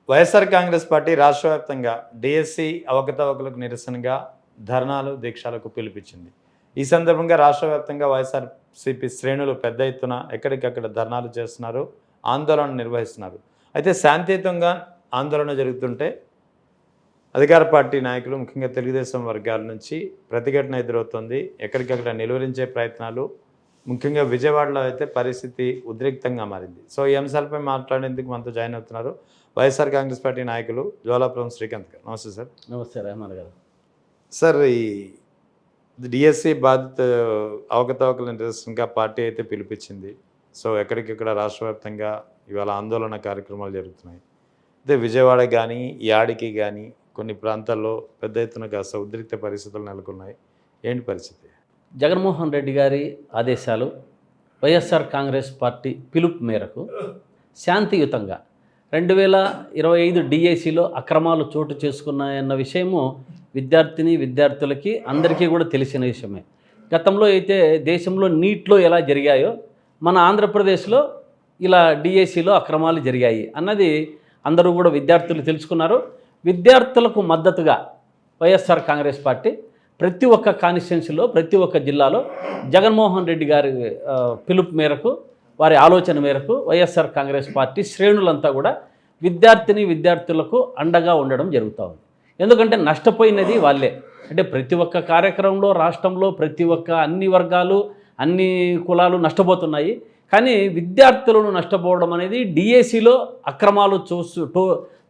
YSR Congress party రాష్ట్ర వ్యాప్తంగా DSC అవకతవకలకు నిరసనగా ధర్నాలు దీక్షలకు పిలుపిచ్చింది. ఈ సందర్భంగా రాష్ట్ర వ్యాప్తంగా వైఎస్ఆర్సీపీ శ్రేణులు పెద్ద ఎత్తున ఎక్కడికక్కడ ధర్నాలు చేస్తున్నారు, ఆందోళన నిర్వహిస్తున్నారు. అయితే శాంతియుతంగా ఆందోళన జరుగుతుంటే అధికార పార్టీ నాయకులు ముఖ్యంగా తెలుగుదేశం వర్గాల నుంచి ప్రతిఘటన ఎదురవుతుంది. ఎక్కడికక్కడ నిలువరించే ప్రయత్నాలు, ముఖ్యంగా విజయవాడలో అయితే పరిస్థితి ఉద్రిక్తంగా మారింది. సో ఈ అంశాలపై మాట్లాడేందుకు మనతో జాయిన్ అవుతున్నారు వైఎస్ఆర్ కాంగ్రెస్ పార్టీ నాయకులు జ్వాలాపురం శ్రీకాంత్ గారు. నమస్తే సార్. నమస్తే రెహమాన్ గారు. సార్, ఈ డిఎస్సి బాధిత అవకతవకల నిరసనగా పార్టీ అయితే పిలిపించింది. సో ఎక్కడికక్కడ రాష్ట్ర వ్యాప్తంగా ఇవాళ ఆందోళన కార్యక్రమాలు జరుగుతున్నాయి. అయితే విజయవాడ కానీ యాడికి కానీ కొన్ని ప్రాంతాల్లో పెద్ద ఎత్తున కాస్త ఉద్రిక్త పరిస్థితులు నెలకొన్నాయి. ఏంటి పరిస్థితి? జగన్మోహన్ రెడ్డి గారి ఆదేశాలు, వైఎస్ఆర్ కాంగ్రెస్ పార్టీ పిలుపు మేరకు శాంతియుతంగా 2025 డిఎస్సిలో అక్రమాలు చోటు చేసుకున్నాయన్న విషయము విద్యార్థులకి అందరికీ కూడా తెలిసిన విషయమే. గతంలో అయితే దేశంలో నీట్లో ఎలా జరిగాయో మన ఆంధ్రప్రదేశ్లో ఇలా డిఎస్సిలో అక్రమాలు జరిగాయి అన్నది అందరూ కూడా విద్యార్థులు తెలుసుకున్నారు. విద్యార్థులకు మద్దతుగా వైఎస్ఆర్ కాంగ్రెస్ పార్టీ ప్రతి ఒక్క కాన్స్టిట్యున్సీలో, ప్రతి ఒక్క జిల్లాలో జగన్మోహన్ రెడ్డి గారి పిలుపు మేరకు, వారి ఆలోచన మేరకు వైఎస్ఆర్ కాంగ్రెస్ పార్టీ శ్రేణులంతా కూడా విద్యార్థులకు అండగా ఉండడం జరుగుతూ ఉంది. ఎందుకంటే నష్టపోయినది వాళ్ళే. అంటే ప్రతి ఒక్క కార్యక్రమంలో రాష్ట్రంలో ప్రతి ఒక్క అన్ని వర్గాలు, అన్ని కులాలు నష్టపోతున్నాయి. కానీ విద్యార్థులను నష్టపోవడం అనేది, డిఎస్సిలో అక్రమాలు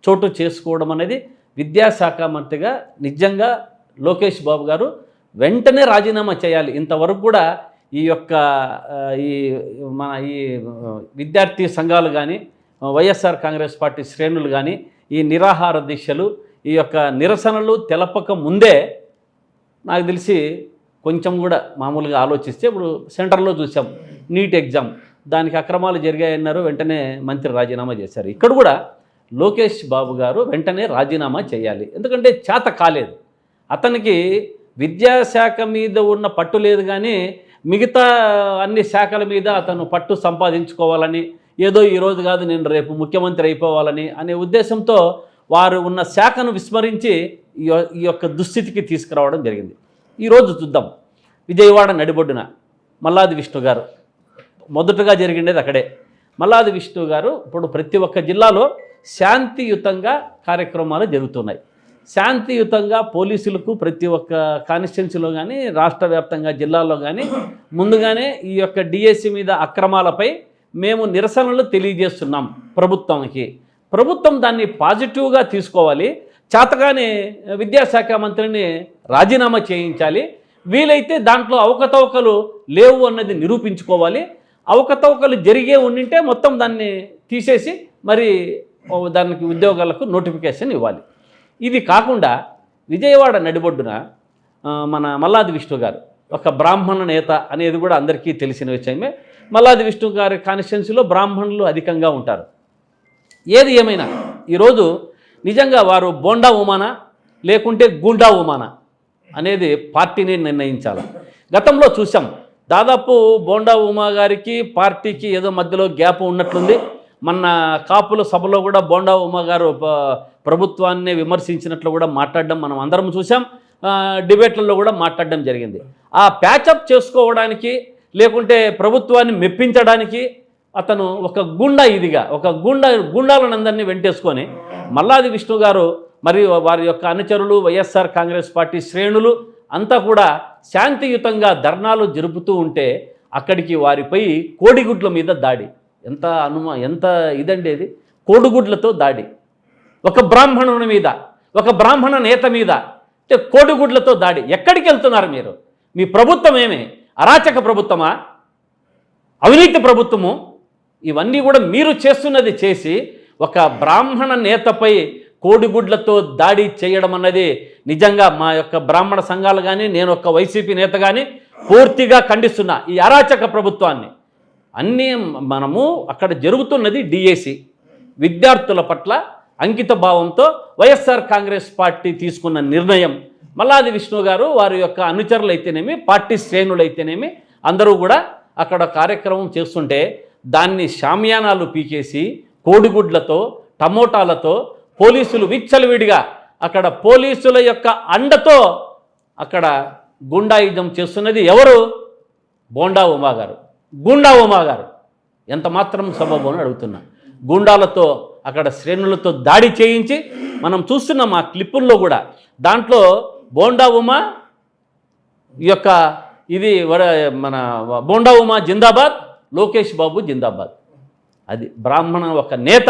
చోటు చేసుకోవడం అనేది విద్యాశాఖ మంత్రిగా నిజంగా లోకేష్ బాబు గారు వెంటనే రాజీనామా చేయాలి. ఇంతవరకు కూడా ఈ విద్యార్థి సంఘాలు కానీ, వైఎస్ఆర్ కాంగ్రెస్ పార్టీ శ్రేణులు కానీ ఈ నిరాహార దీక్షలు, ఈ యొక్క నిరసనలు తెలపక ముందే నాకు తెలిసి కొంచెం కూడా మామూలుగా ఆలోచిస్తే, ఇప్పుడు సెంటర్లో చూసాం నీట్ ఎగ్జామ్, దానికి అక్రమాలు జరిగాయన్నారు, వెంటనే మంత్రి రాజీనామా చేశారు. ఇక్కడ కూడా లోకేష్ బాబు గారు వెంటనే రాజీనామా చేయాలి. ఎందుకంటే చేత కాలేదు అతనికి. విద్యాశాఖ మీద ఉన్న పట్టు లేదు, కానీ మిగతా అన్ని శాఖల మీద అతను పట్టు సంపాదించుకోవాలని, ఏదో ఈరోజు కాదు నేను రేపు ముఖ్యమంత్రి అయిపోవాలని అనే ఉద్దేశంతో వారు ఉన్న శాఖను విస్మరించి ఈ యొక్క దుస్థితికి తీసుకురావడం జరిగింది. ఈరోజు చూద్దాం, విజయవాడ నడిబొడ్డున మల్లాది విష్ణు గారు మొదటగా జరిగిండేది అక్కడే. మల్లాది విష్ణు గారు ఇప్పుడు ప్రతి ఒక్క జిల్లాలో శాంతియుతంగా కార్యక్రమాలు జరుగుతున్నాయి. శాంతియుతంగా పోలీసులకు ప్రతి ఒక్క కాన్స్టిట్యున్సీలో కానీ, రాష్ట్ర వ్యాప్తంగా జిల్లాల్లో కానీ ముందుగానే ఈ యొక్క డిఎస్సి మీద అక్రమాలపై మేము నిరసనలు తెలియజేస్తున్నాం ప్రభుత్వానికి. ప్రభుత్వం దాన్ని పాజిటివ్గా తీసుకోవాలి. చేతగానే విద్యాశాఖ మంత్రిని రాజీనామా చేయించాలి. వీలైతే దాంట్లో అవకతవకలు లేవు అన్నది నిరూపించుకోవాలి. అవకతవకలు జరిగే ఉండింటే మొత్తం దాన్ని తీసేసి మరి దానికి ఉద్యోగాలకు నోటిఫికేషన్ ఇవ్వాలి. ఇది కాకుండా విజయవాడ నడిబొడ్డున మన మల్లాది విష్ణు గారు ఒక బ్రాహ్మణ నేత అనేది కూడా అందరికీ తెలిసిన విషయమే. మల్లాది విష్ణు గారి కాన్స్టిట్యున్సీలో బ్రాహ్మణులు అధికంగా ఉంటారు. ఏది ఏమైనా ఈరోజు నిజంగా వారు బోండా ఉమానా లేకుంటే గుండా ఉమానా అనేది పార్టీని నిర్ణయించాలి. గతంలో చూసాం, దాదాపు బోండా ఉమా గారికి పార్టీకి ఏదో మధ్యలో గ్యాప్ ఉన్నట్లుంది. మొన్న కాపుల సభలో కూడా బోండా ఉమా గారు ప్రభుత్వాన్ని విమర్శించినట్లు కూడా మాట్లాడడం మనం అందరం చూసాం. డిబేట్లలో కూడా మాట్లాడడం జరిగింది. ఆ ప్యాచప్ చేసుకోవడానికి లేకుంటే ప్రభుత్వాన్ని మెప్పించడానికి అతను ఒక గుండాలందరినీ వెంటేసుకొని మల్లాది విష్ణు గారు మరియు వారి యొక్క అనుచరులు, వైఎస్ఆర్ కాంగ్రెస్ పార్టీ శ్రేణులు అంతా కూడా శాంతియుతంగా ధర్నాలు జరుపుతూ ఉంటే అక్కడికి వారిపై కోడిగుడ్ల మీద దాడి. ఎంత ఇదండి ఇది, కోడిగుడ్లతో దాడి. ఒక బ్రాహ్మణుని మీద, ఒక బ్రాహ్మణ నేత మీద అంటే కోడిగుడ్లతో దాడి. ఎక్కడికి వెళ్తున్నారు మీరు? మీ ప్రభుత్వం ఏమే అరాచక ప్రభుత్వమా, అవినీతి ప్రభుత్వము? ఇవన్నీ కూడా మీరు చేస్తున్నది చేసి ఒక బ్రాహ్మణ నేతపై కోడిగుడ్లతో దాడి చేయడం అన్నది నిజంగా మా యొక్క బ్రాహ్మణ సంఘాలు కానీ, నేను ఒక వైసీపీ నేత కానీ పూర్తిగా ఖండిస్తున్నా ఈ అరాచక ప్రభుత్వాన్ని. మనము అక్కడ జరుగుతున్నది డిఎస్సి. విద్యార్థుల పట్ల అంకిత భావంతో వైఎస్ఆర్ కాంగ్రెస్ పార్టీ తీసుకున్న నిర్ణయం. మల్లాది విష్ణు గారు, వారి యొక్క అనుచరులు అయితేనేమి, పార్టీ శ్రేణులు అయితేనేమి అందరూ కూడా అక్కడ కార్యక్రమం చేస్తుంటే దాన్ని షామియానాలు పీకేసి కోడిగుడ్లతో, టమోటాలతో, పోలీసులు విచ్చలవిడిగా అక్కడ పోలీసుల యొక్క అండతో అక్కడ గుండాయుధం చేస్తున్నది ఎవరు? బోండా ఉమా గారు, గుండా ఉమా గారు. ఎంత మాత్రం సబబు అని అడుగుతున్నా. గుండాలతో అక్కడ శ్రేణులతో దాడి చేయించి మనం చూస్తున్నాం ఆ క్లిప్పుల్లో కూడా. దాంట్లో బోండా ఉమా యొక్క ఇది మన బోండా ఉమా జిందాబాద్, లోకేష్ బాబు జిందాబాద్. అది బ్రాహ్మణ ఒక నేత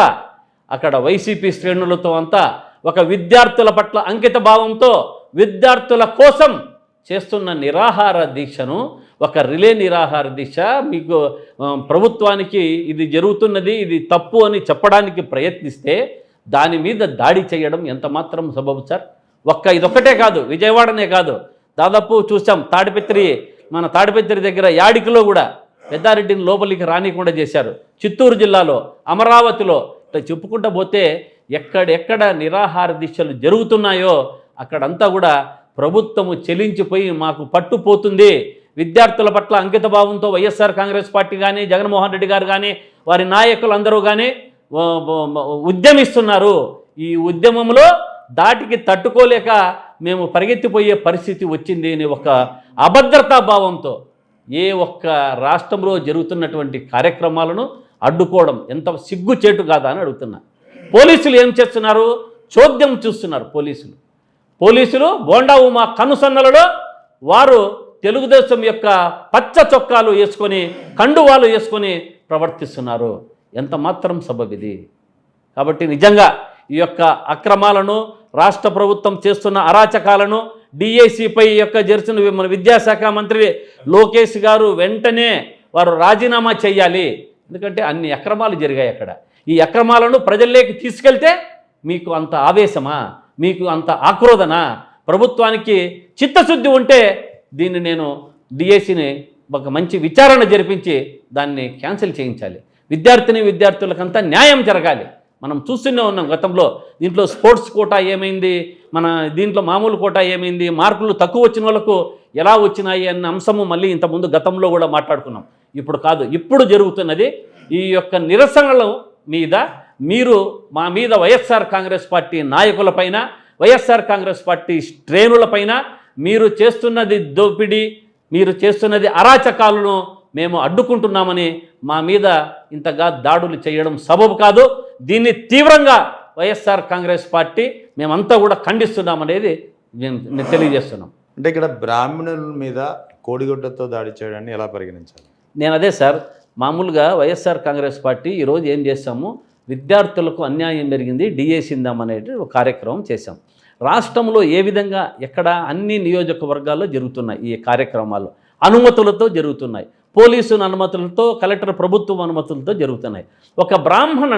అక్కడ వైసీపీ శ్రేణులతో అంతా ఒక విద్యార్థుల పట్ల అంకిత భావంతో విద్యార్థుల కోసం చేస్తున్న నిరాహార దీక్షను, ఒక రిలే నిరాహార దీక్ష, మీకు ప్రభుత్వానికి ఇది జరుగుతున్నది, ఇది తప్పు అని చెప్పడానికి ప్రయత్నిస్తే దాని మీద దాడి చేయడం ఎంత మాత్రం సబబు సార్? ఇదొక్కటే కాదు, విజయవాడనే కాదు, దాదాపు చూసాం మన తాడిపత్రి దగ్గర యాడికిలో కూడా పెద్దారెడ్డిని లోపలికి రానికుండా చేశారు. చిత్తూరు జిల్లాలో, అమరావతిలో ఇట్లా చెప్పుకుంటూ పోతే ఎక్కడెక్కడ నిరాహార దీక్షలు జరుగుతున్నాయో అక్కడంతా కూడా ప్రభుత్వము చెలించిపోయి మాకు పట్టుపోతుంది, విద్యార్థుల పట్ల అంకిత భావంతో వైఎస్ఆర్ కాంగ్రెస్ పార్టీ కానీ, జగన్మోహన్ రెడ్డి గారు కానీ, వారి నాయకులందరూ కానీ ఉద్యమిస్తున్నారు. ఈ ఉద్యమంలో దాటికి తట్టుకోలేక మేము పరిగెత్తిపోయే పరిస్థితి వచ్చింది అని ఒక అభద్రతా భావంతో ఏ ఒక్క రాష్ట్రంలో జరుగుతున్నటువంటి కార్యక్రమాలను అడ్డుకోవడం ఎంత సిగ్గుచేటు కాదా అని అడుగుతున్నా. పోలీసులు ఏం చేస్తున్నారు? చోద్యం చూస్తున్నారు పోలీసులు బోండా ఉమా కనుసన్నలలో వారు తెలుగుదేశం యొక్క పచ్చ చొక్కాలు వేసుకొని, కండువాలు వేసుకొని ప్రవర్తిస్తున్నారు. ఎంత మాత్రం సబబిది? కాబట్టి నిజంగా ఈ యొక్క అక్రమాలను, రాష్ట్ర ప్రభుత్వం చేస్తున్న అరాచకాలను, డిఐసిపై యొక్క జరిసిన మన విద్యాశాఖ మంత్రి లోకేష్ గారు వెంటనే వారు రాజీనామా చేయాలి. ఎందుకంటే అన్ని అక్రమాలు జరిగాయి అక్కడ. ఈ అక్రమాలను ప్రజల్లోకి తీసుకెళ్తే మీకు అంత ఆవేశమా, మీకు అంత ఆక్రోధన? ప్రభుత్వానికి చిత్తశుద్ధి ఉంటే దీన్ని నేను డిఐసిని ఒక మంచి విచారణ జరిపించి దాన్ని క్యాన్సిల్ చేయించాలి. విద్యార్థులకంతా న్యాయం జరగాలి. మనం చూస్తూనే ఉన్నాం గతంలో. దీంట్లో స్పోర్ట్స్ కోటా ఏమైంది, మన దీంట్లో మామూలు కోటా ఏమైంది, మార్కులు తక్కువ వచ్చిన వాళ్ళకు ఎలా వచ్చినాయి అన్న అంశము మళ్ళీ ఇంతకుముందు గతంలో కూడా మాట్లాడుకున్నాం. ఇప్పుడు కాదు, ఇప్పుడు జరుగుతున్నది ఈ యొక్క నిరసనల మీద మీరు మా మీద వైఎస్ఆర్ కాంగ్రెస్ పార్టీ నాయకులపైన, వైఎస్ఆర్ కాంగ్రెస్ పార్టీ శ్రేణులపైన మీరు చేస్తున్నది దోపిడీ, మీరు చేస్తున్నది అరాచకాలను మేము అడ్డుకుంటున్నామని మా మీద ఇంతగా దాడులు చేయడం సబబు కాదు. దీన్ని తీవ్రంగా వైఎస్ఆర్ కాంగ్రెస్ పార్టీ మేమంతా కూడా ఖండిస్తున్నామనేది నేను తెలియజేస్తున్నాం. అంటే ఇక్కడ బ్రాహ్మణుల మీద కోడిగుడ్డతో దాడి చేయడాన్ని ఎలా పరిగణించాలి? నేను అదే సార్, మామూలుగా వైఎస్ఆర్ కాంగ్రెస్ పార్టీ ఈరోజు ఏం చేస్తాము, విద్యార్థులకు అన్యాయం జరిగింది, డిఏసిందామనేది ఒక కార్యక్రమం చేశాం. రాష్ట్రంలో ఏ విధంగా ఎక్కడ అన్ని నియోజకవర్గాల్లో జరుగుతున్నాయి ఈ కార్యక్రమాలు, అనుమతులతో జరుగుతున్నాయి, పోలీసుల అనుమతులతో, కలెక్టర్ ప్రభుత్వం అనుమతులతో జరుగుతున్నాయి. ఒక బ్రాహ్మణ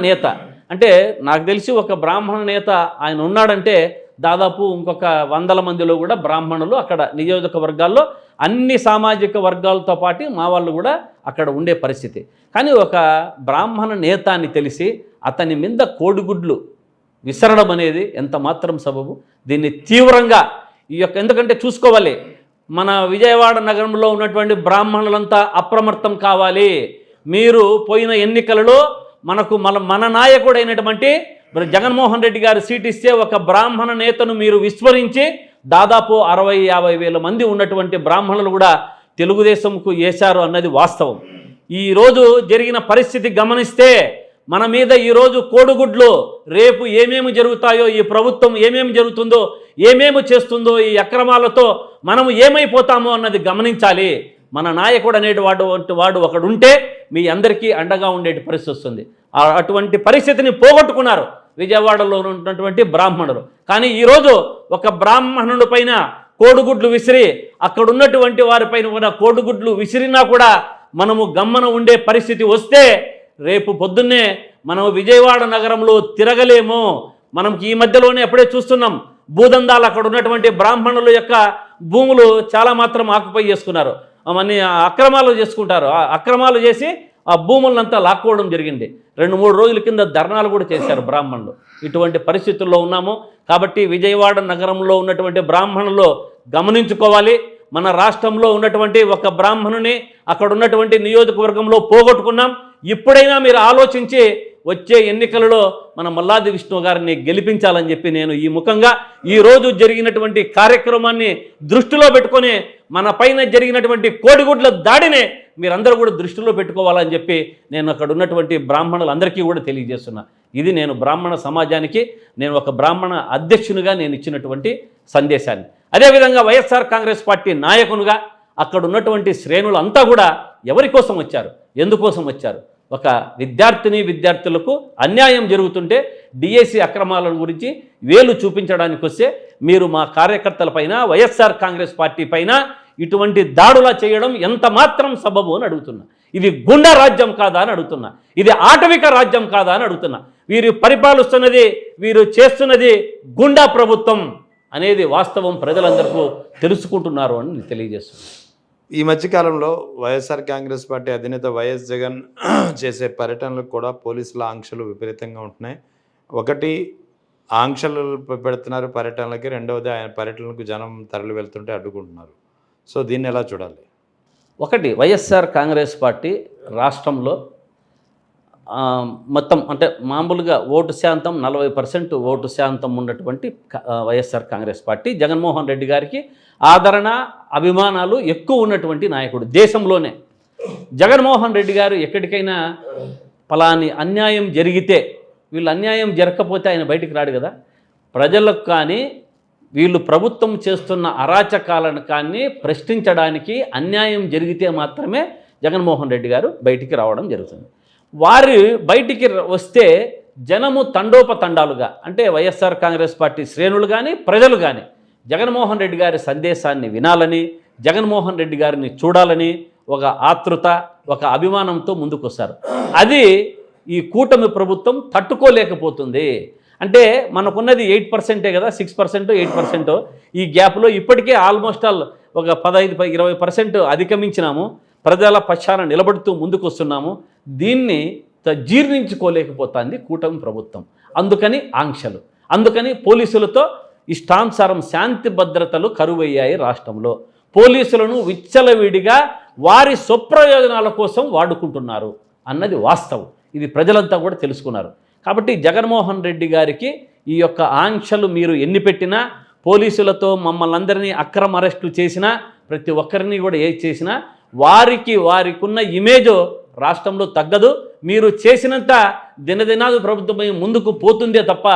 నేత అంటే నాకు తెలిసి ఒక బ్రాహ్మణ నేత ఆయన ఉన్నాడంటే దాదాపు ఇంకొక 100 మందిలో కూడా బ్రాహ్మణులు అక్కడ నియోజకవర్గాల్లో అన్ని సామాజిక వర్గాలతో పాటు మా వాళ్ళు కూడా అక్కడ ఉండే పరిస్థితి. కానీ ఒక బ్రాహ్మణ నేత అని తెలిసి అతని మీద కోడిగుడ్లు విసరడం అనేది ఎంత మాత్రం సబబు? దీన్ని తీవ్రంగా ఎందుకంటే చూసుకోవాలి, మన విజయవాడ నగరంలో ఉన్నటువంటి బ్రాహ్మణులంతా అప్రమత్తం కావాలి. మీరు పోయిన ఎన్నికలలో మన నాయకుడైనటువంటి జగన్మోహన్ రెడ్డి గారు సీట్ ఇస్తే ఒక బ్రాహ్మణ నేతను మీరు విస్మరించి దాదాపు 60-50 వేల మంది ఉన్నటువంటి బ్రాహ్మణులు కూడా తెలుగుదేశంకు వేశారు అన్నది వాస్తవం. ఈరోజు జరిగిన పరిస్థితి గమనిస్తే మన మీద ఈరోజు కోడిగుడ్లు, రేపు ఏమేమి జరుగుతాయో, ఈ ప్రభుత్వం ఏమేమి జరుగుతుందో, ఏమేమి చేస్తుందో, ఈ అక్రమాలతో మనము ఏమైపోతామో అన్నది గమనించాలి. మన నాయకుడు వాడు ఒకడుంటే మీ అందరికీ అండగా ఉండే పరిస్థితి వస్తుంది. అటువంటి పరిస్థితిని పోగొట్టుకున్నారు విజయవాడలో ఉన్నటువంటి బ్రాహ్మణులు. కానీ ఈరోజు ఒక బ్రాహ్మణుడి పైన కోడిగుడ్లు విసిరి, అక్కడ ఉన్నటువంటి వారిపైన కూడా కోడిగుడ్లు విసిరినా కూడా మనము గమ్మన ఉండే పరిస్థితి వస్తే రేపు పొద్దున్నే మనం విజయవాడ నగరంలో తిరగలేము. మనకి ఈ మధ్యలోనే ఎప్పుడే చూస్తున్నాం, భూదందాలు అక్కడ ఉన్నటువంటి బ్రాహ్మణుల యొక్క భూములు చాలా మాత్రం ఆక్యుపై చేసుకున్నారు, అవన్నీ అక్రమాలు చేసుకుంటారు. అక్రమాలు చేసి ఆ భూములంతా లాక్కోవడం జరిగింది. 2-3 రోజుల కింద ధర్నాలు కూడా చేశారు బ్రాహ్మణులు. ఇటువంటి పరిస్థితుల్లో ఉన్నాము. కాబట్టి విజయవాడ నగరంలో ఉన్నటువంటి బ్రాహ్మణులు గమనించుకోవాలి. మన రాష్ట్రంలో ఉన్నటువంటి ఒక బ్రాహ్మణుని అక్కడ ఉన్నటువంటి నియోజకవర్గంలో పోగొట్టుకున్నాం. ఇప్పుడైనా మీరు ఆలోచించి వచ్చే ఎన్నికలలో మన మల్లాది విష్ణు గారిని గెలిపించాలని చెప్పి నేను ఈ ముఖంగా ఈరోజు జరిగినటువంటి కార్యక్రమాన్ని దృష్టిలో పెట్టుకొని మన పైన జరిగినటువంటి కోడిగుడ్ల దాడిని మీరందరూ కూడా దృష్టిలో పెట్టుకోవాలని చెప్పి నేను అక్కడ ఉన్నటువంటి బ్రాహ్మణులందరికీ కూడా తెలియజేస్తున్నా. ఇది నేను బ్రాహ్మణ సమాజానికి నేను ఒక బ్రాహ్మణ అధ్యక్షునిగా నేను ఇచ్చినటువంటి సందేశాన్ని. అదేవిధంగా వైఎస్ఆర్ కాంగ్రెస్ పార్టీ నాయకునిగా అక్కడ ఉన్నటువంటి శ్రేణులు అంతా కూడా ఎవరి కోసం వచ్చారు, ఎందుకోసం వచ్చారు? ఒక విద్యార్థులకు అన్యాయం జరుగుతుంటే డిఎస్సి అక్రమాల గురించి వేలు చూపించడానికి వస్తే మీరు మా కార్యకర్తల పైన వైఎస్ఆర్ కాంగ్రెస్ పార్టీ పైన ఇటువంటి దాడులా చేయడం ఎంత మాత్రం సబబు అని అడుగుతున్నా. ఇది గుండా రాజ్యం కాదా అని అడుగుతున్నా. ఇది ఆటవిక రాజ్యం కాదా అని అడుగుతున్నా. వీరు పరిపాలిస్తున్నది, వీరు చేస్తున్నది గుండా ప్రభుత్వం అనేది వాస్తవం ప్రజలందరికీ తెలుసుకుంటున్నారు అని నేను తెలియజేస్తున్నాను. ఈ మధ్యకాలంలో వైఎస్ఆర్ కాంగ్రెస్ పార్టీ అధినేత వైఎస్ జగన్ చేసే పర్యటనలకు కూడా పోలీసుల ఆంక్షలు విపరీతంగా ఉంటున్నాయి. ఒకటి ఆంక్షలు పెడుతున్నారు పర్యటనలకి, రెండవది ఆయన పర్యటనలకు జనం తరలి వెళ్తుంటే అడ్డుకుంటున్నారు. సో దీన్ని ఎలా చూడాలి? ఒకటి, వైఎస్ఆర్ కాంగ్రెస్ పార్టీ రాష్ట్రంలో మొత్తం అంటే మామూలుగా ఓటు శాతం 40% ఓటు శాతం ఉన్నటువంటి వైఎస్ఆర్ కాంగ్రెస్ పార్టీ జగన్మోహన్ రెడ్డి గారికి ఆదరణ అభిమానాలు ఎక్కువ ఉన్నటువంటి నాయకుడు దేశంలోనే. జగన్మోహన్ రెడ్డి గారు ఎక్కడికైనా పలాని అన్యాయం జరిగితే, వీళ్ళు అన్యాయం జరగకపోతే ఆయన బయటికి రాడు కదా. ప్రజలకు కానీ వీళ్ళు ప్రభుత్వం చేస్తున్న అరాచకాలను కానీ ప్రశ్నించడానికి అన్యాయం జరిగితే మాత్రమే జగన్మోహన్ రెడ్డి గారు బయటికి రావడం జరుగుతుంది. వారు బయటికి వస్తే జనము తండోపతండాలుగా అంటే వైఎస్ఆర్ కాంగ్రెస్ పార్టీ శ్రేణులు కానీ ప్రజలు కానీ జగన్మోహన్ రెడ్డి గారి సందేశాన్ని వినాలని, జగన్మోహన్ రెడ్డి గారిని చూడాలని ఒక ఆతృత, ఒక అభిమానంతో ముందుకు వస్తారు. అది ఈ కూటమి ప్రభుత్వం తట్టుకోలేకపోతుంది. అంటే మనకున్నది 8% కదా, 6% 8%. ఈ గ్యాప్లో ఇప్పటికే ఆల్మోస్ట్ ఆల్ ఒక 15-20% అధిగమించినాము. ప్రజల పక్షాన నిలబడుతూ ముందుకు వస్తున్నాము. దీన్ని జీర్ణించుకోలేకపోతుంది కూటమి ప్రభుత్వం. అందుకని ఆంక్షలు, అందుకని పోలీసులతో ఇష్టానుసారం శాంతి భద్రతలు కరువయ్యాయి రాష్ట్రంలో. పోలీసులను విచ్చలవిడిగా వారి స్వప్రయోజనాల కోసం వాడుకుంటున్నారు అన్నది వాస్తవం. ఇది ప్రజలంతా కూడా తెలుసుకున్నారు. కాబట్టి జగన్మోహన్ రెడ్డి గారికి ఈ యొక్క ఆంక్షలు మీరు ఎన్ని పెట్టినా, పోలీసులతో మమ్మల్ని అందరినీ అక్రమ అరెస్టులు చేసినా, ప్రతి ఒక్కరిని కూడా ఏ చేసినా వారికి ఉన్న ఇమేజు రాష్ట్రంలో తగ్గదు. మీరు చేసినంత దినదినాలు ప్రభుత్వం ముందుకు పోతుందే తప్ప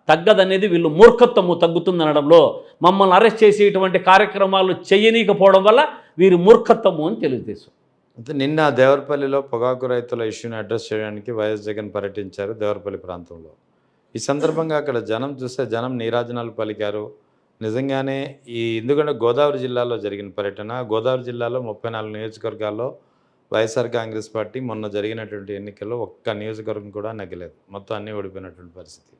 తగ్గదనేది వీళ్ళు మూర్ఖత్వము తగ్గుతుందనడంలో, మమ్మల్ని అరెస్ట్ చేసి ఇటువంటి కార్యక్రమాలు చేయనీకపోవడం వల్ల వీరి మూర్ఖత్వము అని తెలియజేశారు. అయితే నిన్న దేవరపల్లిలో పొగాకు రైతుల ఇష్యూని అడ్రస్ చేయడానికి వైఎస్ జగన్ పర్యటించారు దేవరపల్లి ప్రాంతంలో. ఈ సందర్భంగా అక్కడ జనం చూస్తే జనం నీరాజనాలు పలికారు. నిజంగానే ఎందుకంటే గోదావరి జిల్లాలో జరిగిన పర్యటన, గోదావరి జిల్లాలో 34 నియోజకవర్గాల్లో వైఎస్ఆర్ కాంగ్రెస్ పార్టీ మొన్న జరిగినటువంటి ఎన్నికల్లో ఒక్క నియోజకవర్గం కూడా నెగ్గలేదు, మొత్తం అన్నీ ఓడిపోయినటువంటి పరిస్థితి.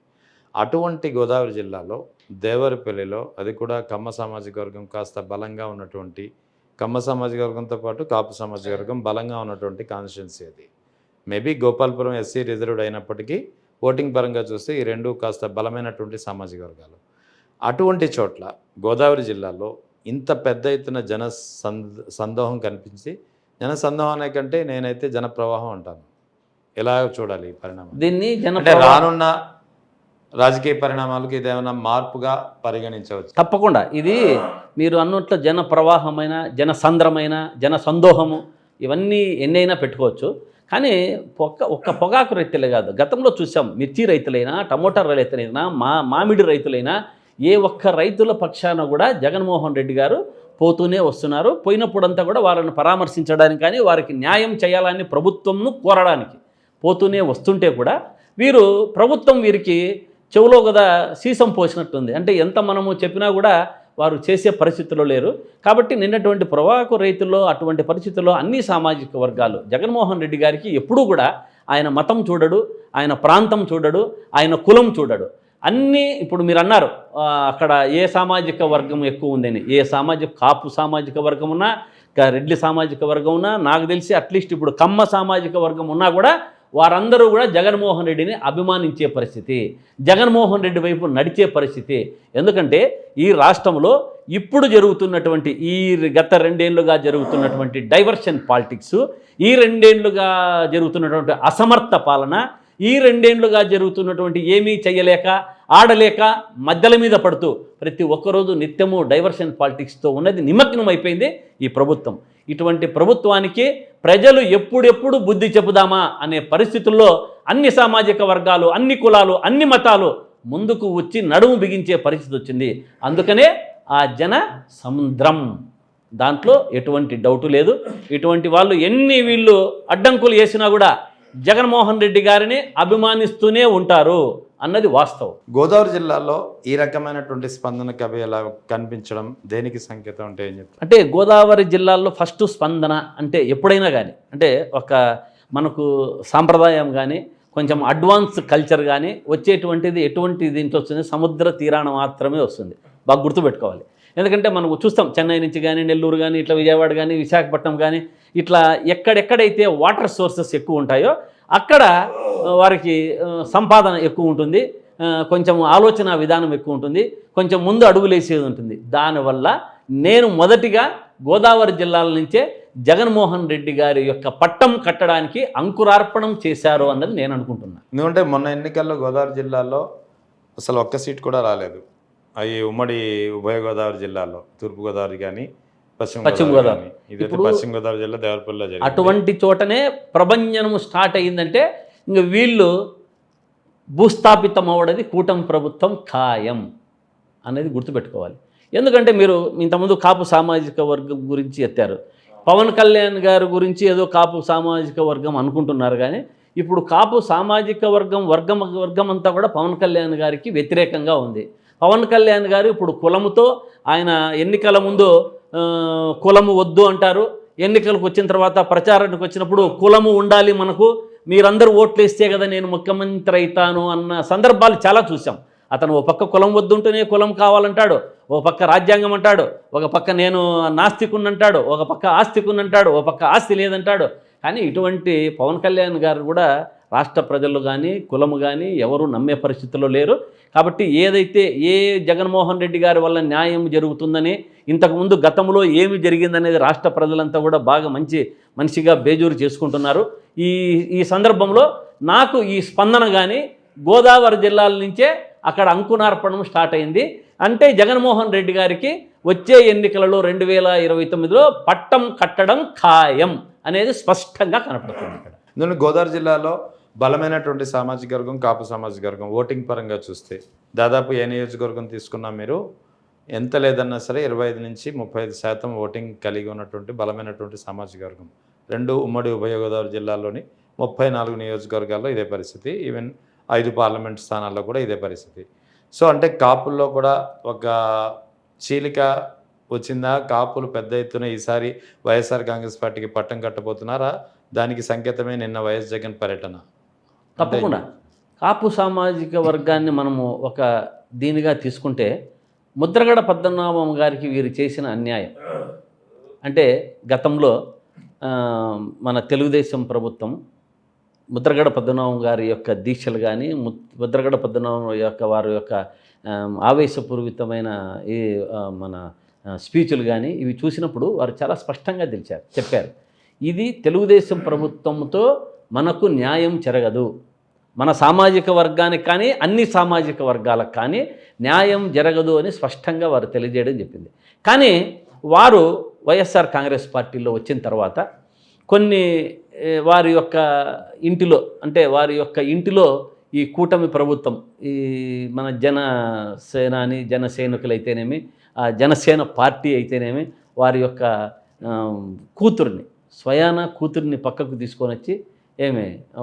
అటువంటి గోదావరి జిల్లాలో దేవరపల్లిలో, అది కూడా కమ్మ సామాజిక వర్గం కాస్త బలంగా ఉన్నటువంటి, కమ్మ సామాజిక వర్గంతో పాటు కాపు సామాజిక వర్గం బలంగా ఉన్నటువంటి కాన్స్టిట్యున్సీ అది. మేబీ గోపాల్పురం ఎస్సీ రిజర్వ్డ్ అయినప్పటికీ ఓటింగ్ పరంగా చూస్తే ఈ రెండు కాస్త బలమైనటువంటి సామాజిక వర్గాలు. అటువంటి చోట్ల గోదావరి జిల్లాలో ఇంత పెద్ద ఎత్తున సందోహం కనిపించి, జన సందోహం కంటే నేనైతే జన ప్రవాహం అంటాను. ఎలా చూడాలి ఈ పరిణామం? దీన్ని రానున్న రాజకీయ పరిణామాలకు ఇదేమైనా మార్పుగా పరిగణించవచ్చు? తప్పకుండా. ఇది మీరు అన్నట్లు జన ప్రవాహమైన, జన సంద్రమైన, జన సందోహము ఇవన్నీ ఎన్నైనా పెట్టుకోవచ్చు. కానీ ఒక్క పొగాకు రైతులే కాదు, గతంలో చూసాం, మిర్చి రైతులైనా, టమోటా రైతులైనా, మామిడి రైతులైనా, ఏ ఒక్క రైతుల పక్షాన కూడా జగన్మోహన్ రెడ్డి గారు పోతూనే వస్తున్నారు. పోయినప్పుడంతా కూడా వారిని పరామర్శించడానికి కానీ, వారికి న్యాయం చేయాలని ప్రభుత్వంను కోరడానికి పోతూనే వస్తుంటే కూడా వీరు ప్రభుత్వం వీరికి చెవులో కదా సీసం పోసినట్టుంది. అంటే ఎంత మనము చెప్పినా కూడా వారు చేసే పరిస్థితుల్లో లేరు. కాబట్టి నిన్నటువంటి పొగాకు రైతుల్లో అటువంటి పరిస్థితుల్లో అన్ని సామాజిక వర్గాలు జగన్మోహన్ రెడ్డి గారికి ఎప్పుడూ కూడా ఆయన మతం చూడడు, ఆయన ప్రాంతం చూడడు, ఆయన కులం చూడడు. అన్నీ ఇప్పుడు మీరు అన్నారు అక్కడ ఏ సామాజిక వర్గం ఎక్కువ ఉందని, ఏ కాపు సామాజిక వర్గం ఉన్నా, రెడ్డి సామాజిక వర్గం ఉన్నా, నాకు తెలిసి అట్లీస్ట్ ఇప్పుడు కమ్మ సామాజిక వర్గం ఉన్నా కూడా వారందరూ కూడా జగన్మోహన్ రెడ్డిని అభిమానించే పరిస్థితి, జగన్మోహన్ రెడ్డి వైపు నడిచే పరిస్థితి. ఎందుకంటే ఈ రాష్ట్రంలో ఇప్పుడు జరుగుతున్నటువంటి గత 2 ఏళ్లుగా జరుగుతున్నటువంటి డైవర్షన్ పాలిటిక్స్, ఈ 2 ఏళ్లుగా జరుగుతున్నటువంటి అసమర్థ పాలన, ఈ 2 ఏళ్లుగా జరుగుతున్నటువంటి ఏమీ చేయలేక ఆడలేక మధ్యల మీద పడుతూ ప్రతి ఒక్కరోజు నిత్యము డైవర్షన్ పాలిటిక్స్తో ఉన్నది నిమగ్నం అయిపోయింది ఈ ప్రభుత్వం. ఇటువంటి ప్రభుత్వానికి ప్రజలు ఎప్పుడెప్పుడు బుద్ధి చెబుదామా అనే పరిస్థితుల్లో అన్ని సామాజిక వర్గాలు, అన్ని కులాలు, అన్ని మతాలు ముందుకు వచ్చి నడుము బిగించే పరిస్థితి వచ్చింది. అందుకనే ఆ జన సముద్రం, దాంట్లో ఎటువంటి డౌటు లేదు. ఇటువంటి వాళ్ళు వీళ్ళు అడ్డంకులు వేసినా కూడా జగన్మోహన్ రెడ్డి గారిని అభిమానిస్తూనే ఉంటారు అన్నది వాస్తవం. గోదావరి జిల్లాలో ఈ రకమైనటువంటి స్పందనకి అవి ఎలా కనిపించడం దేనికి సంకేతం అంటే ఏం చెప్తారు? అంటే గోదావరి జిల్లాలో ఫస్ట్ స్పందన అంటే ఎప్పుడైనా కానీ అంటే ఒక మనకు సాంప్రదాయం కానీ కొంచెం అడ్వాన్స్ కల్చర్ కానీ వచ్చేటువంటిది ఎటువంటి దీంట్లో వస్తుంది, సముద్ర తీరాన మాత్రమే వస్తుంది. బాగా గుర్తుపెట్టుకోవాలి. ఎందుకంటే మనం చూస్తాం చెన్నై నుంచి కానీ, నెల్లూరు కానీ, ఇట్లా విజయవాడ కానీ, విశాఖపట్నం కానీ, ఇట్లా ఎక్కడెక్కడైతే వాటర్ సోర్సెస్ ఎక్కువ ఉంటాయో అక్కడ వారికి సంపాదన ఎక్కువ ఉంటుంది, కొంచెం ఆలోచన విధానం ఎక్కువ ఉంటుంది, కొంచెం ముందు అడుగులేసేది ఉంటుంది. దానివల్ల నేను మొదటిగా గోదావరి జిల్లాల నుంచే జగన్మోహన్ రెడ్డి గారి యొక్క పట్టం కట్టడానికి అంకురార్పణం చేశారు అన్నది నేను అనుకుంటున్నాను. ఎందుకంటే మొన్న ఎన్నికల్లో గోదావరి జిల్లాలో అసలు ఒక్క సీట్ కూడా రాలేదు. అవి ఉమ్మడి ఉభయ గోదావరి జిల్లాలో, తూర్పుగోదావరి కానీ పశ్చిమ గోదావరి. ఇదైతే పశ్చిమ గోదావరి జిల్లా దేవరపల్లిలో జరిగింది. అటువంటి చోటనే ప్రభంజనం స్టార్ట్ అయ్యిందంటే ఇంక వీళ్ళు భూస్థాపితం అవ్వడది కూటమి ప్రభుత్వం ఖాయం అనేది గుర్తుపెట్టుకోవాలి. ఎందుకంటే మీరు ఇంతకుముందు కాపు సామాజిక వర్గం గురించి ఎత్తారు. పవన్ కళ్యాణ్ గారి గురించి ఏదో కాపు సామాజిక వర్గం అనుకుంటున్నారు, కానీ ఇప్పుడు కాపు సామాజిక వర్గం అంతా కూడా పవన్ కళ్యాణ్ గారికి వ్యతిరేకంగా ఉంది. పవన్ కళ్యాణ్ గారు ఇప్పుడు కులముతో ఆయన ఎన్నికల ముందు కులము వద్దు అంటారు, ఎన్నికలకు వచ్చిన తర్వాత ప్రచారానికి వచ్చినప్పుడు కులము ఉండాలి, మనకు మీరందరూ ఓట్లు వేస్తే కదా నేను ముఖ్యమంత్రి అవుతాను అన్న సందర్భాలు చాలా చూసాం. అతను ఓ పక్క కులం వద్దుంటేనే కులం కావాలంటాడు, ఓ పక్క రాజ్యాంగం అంటాడు, ఒక పక్క నేను నాస్తికున్నంటాడు, ఒక పక్క ఆస్తికున్నంటాడు, ఓ పక్క ఆస్తి లేదంటాడు. కానీ ఇటువంటి పవన్ కళ్యాణ్ గారు కూడా రాష్ట్ర ప్రజలు కానీ కులము కానీ ఎవరు నమ్మే పరిస్థితుల్లో లేరు. కాబట్టి ఏదైతే జగన్మోహన్ రెడ్డి గారి వల్ల న్యాయం జరుగుతుందని, ఇంతకుముందు గతంలో ఏమి జరిగిందనేది రాష్ట్ర ప్రజలంతా కూడా బాగా మనిషిగా బేజూరు చేసుకుంటున్నారు. ఈ సందర్భంలో నాకు ఈ స్పందన కానీ గోదావరి జిల్లాల నుంచే అక్కడ అంకురార్పణం స్టార్ట్ అయింది. అంటే జగన్మోహన్ రెడ్డి గారికి వచ్చే ఎన్నికలలో 2029లో పట్టం కట్టడం ఖాయం అనేది స్పష్టంగా కనపడుతుంది. ఇక్కడ గోదావరి జిల్లాలో బలమైనటువంటి సామాజిక వర్గం కాపు సామాజిక వర్గం. ఓటింగ్ పరంగా చూస్తే దాదాపు ఏ నియోజకవర్గం తీసుకున్నా మీరు ఎంత లేదన్నా సరే 25 నుంచి 35% ఓటింగ్ కలిగి ఉన్నటువంటి బలమైనటువంటి సామాజిక వర్గం. 2 ఉమ్మడి ఉభయ గోదావరి జిల్లాలోని 34 నియోజకవర్గాల్లో ఇదే పరిస్థితి. ఈవెన్ 5 పార్లమెంట్ స్థానాల్లో కూడా ఇదే పరిస్థితి. సో అంటే కాపుల్లో కూడా ఒక చీలిక వచ్చిందా? కాపులు పెద్ద ఎత్తున ఈసారి వైఎస్ఆర్ కాంగ్రెస్ పార్టీకి పట్టం కట్టబోతున్నారా? దానికి సంకేతమే నిన్న వైఎస్ జగన్ పర్యటన. తప్పకుండా కాపు సామాజిక వర్గాన్ని మనము ఒక దీనిగా తీసుకుంటే ముద్రగడ పద్మనాభం గారికి వీరు చేసిన అన్యాయం అంటే గతంలో మన తెలుగుదేశం ప్రభుత్వం ముద్రగడ పద్మనాభం గారి యొక్క దీక్షలు కానీ ముద్రగడ పద్మనాభం యొక్క వారి యొక్క ఆవేశపూరితమైన మన స్పీచ్లు కానీ ఇవి చూసినప్పుడు వారు చాలా స్పష్టంగా చెప్పారు, ఇది తెలుగుదేశం ప్రభుత్వంతో మనకు న్యాయం జరగదు, మన సామాజిక వర్గానికి కానీ అన్ని సామాజిక వర్గాలకు కానీ న్యాయం జరగదు అని స్పష్టంగా వారు తెలియజేయడం చెప్పింది. కానీ వారు వైఎస్ఆర్ కాంగ్రెస్ పార్టీలో వచ్చిన తర్వాత కొన్ని వారి యొక్క ఇంటిలో ఈ కూటమి ప్రభుత్వం ఈ మన జనసైనికులు అయితేనేమి ఆ జనసేన పార్టీ అయితేనేమి వారి యొక్క స్వయాన కూతుర్ని పక్కకు తీసుకొని వచ్చి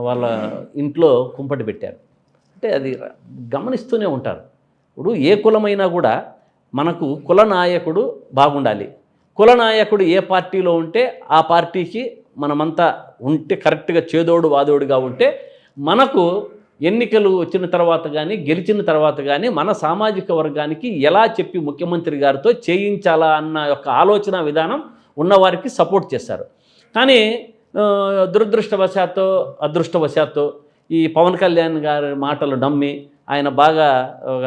వాళ్ళ ఇంట్లో కుంపటి పెట్టారు. అంటే అది గమనిస్తూనే ఉంటారు. ఇప్పుడు ఏ కులమైనా కూడా మనకు కుల నాయకుడు బాగుండాలి. కుల నాయకుడు ఏ పార్టీలో ఉంటే ఆ పార్టీకి మనమంతా ఉంటే కరెక్ట్గా చేదోడు వాదోడుగా ఉంటే మనకు ఎన్నికలు వచ్చిన తర్వాత కానీ గెలిచిన తర్వాత కానీ మన సామాజిక వర్గానికి ఎలా చెప్పి ముఖ్యమంత్రి గారితో చేయించాలా అన్న యొక్క ఆలోచన విధానం ఉన్నవారికి సపోర్ట్ చేస్తారు. కానీ దురదృష్టవశాత్తు అదృష్టవశాత్తు ఈ పవన్ కళ్యాణ్ గారి మాటలు నమ్మి ఆయన బాగా